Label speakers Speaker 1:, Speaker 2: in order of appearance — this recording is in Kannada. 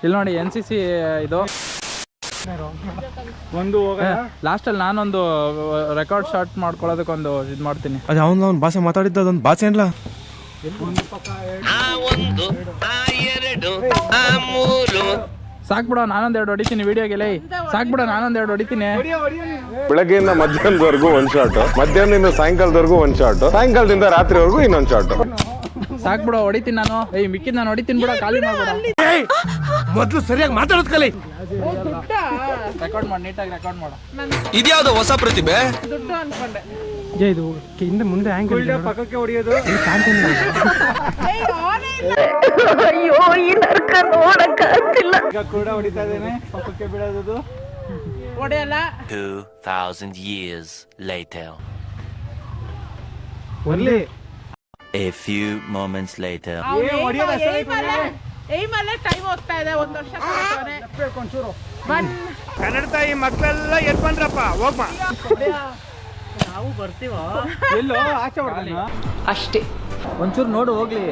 Speaker 1: ಇಲ್ಲಿ ನೋಡಿ NCC ಇದು ಒಂದು ಲಾಸ್ಟಲ್ಲಿ ನಾನೊಂದು ರೆಕಾರ್ಡ್ ಶಾರ್ಟ್ ಮಾಡ್ಕೊಳ್ಳೋದಕ್ಕೊಂದು ಇದು ಮಾಡ್ತೀನಿ.
Speaker 2: ಅದು ಅವ್ನು ಭಾಷೆ ಮಾತಾಡಿದ್ದ ಅದೊಂದು ಭಾಷೆ ಅಲ್ಲ.
Speaker 1: ಸಾಕ್ಬಿಡ ನಾನೊಂದೆರಡು ಹೊಡಿತೀನಿ ವಿಡಿಯೋಗೆಲ್ಲ. ಸಾಕ್ಬಿಡ ನಾನೊಂದೆರಡು ಹೊಡಿತೀನಿ.
Speaker 3: ಬೆಳಗ್ಗೆಯಿಂದ ಮಧ್ಯಾಹ್ನದವರೆಗೂ ಒಂದ್ ಶಾಟ್, ಮಧ್ಯಾಹ್ನದಿಂದ ಸಾಯಂಕಾಲದವರೆಗೂ ಒಂದ್ ಶಾಟ್, ಸಾಯಂಕಾಲದಿಂದ ರಾತ್ರಿವರೆಗೂ ಇನ್ನೊಂದ್ ಶಾಟ್.
Speaker 1: ಸಾಕ್ಬಿಡ ಹೊಡಿತೀನಿ ನಾನು. ಮಿಕ್ಕಿದ್ ನಾನು ಹೊಡಿತೀನಿ ಬಿಡ, ಖಾಲಿ ಮಾಡ್ಬಿಡ.
Speaker 2: ಮೊದ್ಲು ಸರಿಯಾಗಿ ಮಾತಾಡೋದ್ ಕಲಿ.
Speaker 1: ರೆಕಾರ್ಡ್ ಮಾಡಿ, ನೀಟಾಗಿ ರೆಕಾರ್ಡ್ ಮಾಡು.
Speaker 4: ಇದ್ಯಾವ್ದು ಹೊಸ ಪ್ರತಿಭೆ?
Speaker 5: ದುಡ್ಡು ಅನ್ಕೊಂಡೆ.
Speaker 2: ಇದು ಹಿಂದೆ ಮುಂದೆ ಆಂಗಲ್
Speaker 1: ಪಕ್ಕಕ್ಕೆ ಹೊಡಿಯೋದು.
Speaker 5: ಅಯ್ಯೋ ಈ ನರ್ಕ ನೋಡಕ್ಕಾಗ್ತಿಲ್ಲ.
Speaker 1: ಈಗ ಕೂಡ ಹೊಡಿತಾ ಇದ್ದೇನೆ, ಪಕ್ಕಕ್ಕೆ ಬಿಡೋದು
Speaker 5: ಹೊಡೆಯಲ್ಲ.
Speaker 6: 2000 years later.
Speaker 1: ಒರ್ಲಿ.
Speaker 6: A few moments later.
Speaker 5: ಏಮಲ್ಲೇ ಟೈಮ್ ಹೋಗ್ತಾ ಇದೆ. 1 ವರ್ಷ
Speaker 1: ಒಂಚೂರು
Speaker 2: ಕನ್ನಡ ತಾಯಿ ಮಕ್ಕಳೆಲ್ಲ ಎದ್ ಬಂದ್ರಪ್ಪ ಹೋಗ್ಬಾ.
Speaker 5: ನಾವು ಬರ್ತೀವ.
Speaker 1: ಎಲ್ಲೋ ಆಚೆ ಹೊಡ್ದಾನ
Speaker 5: ಅಷ್ಟೇ.
Speaker 1: ಒಂಚೂರು ನೋಡು ಹೋಗ್ಲಿ.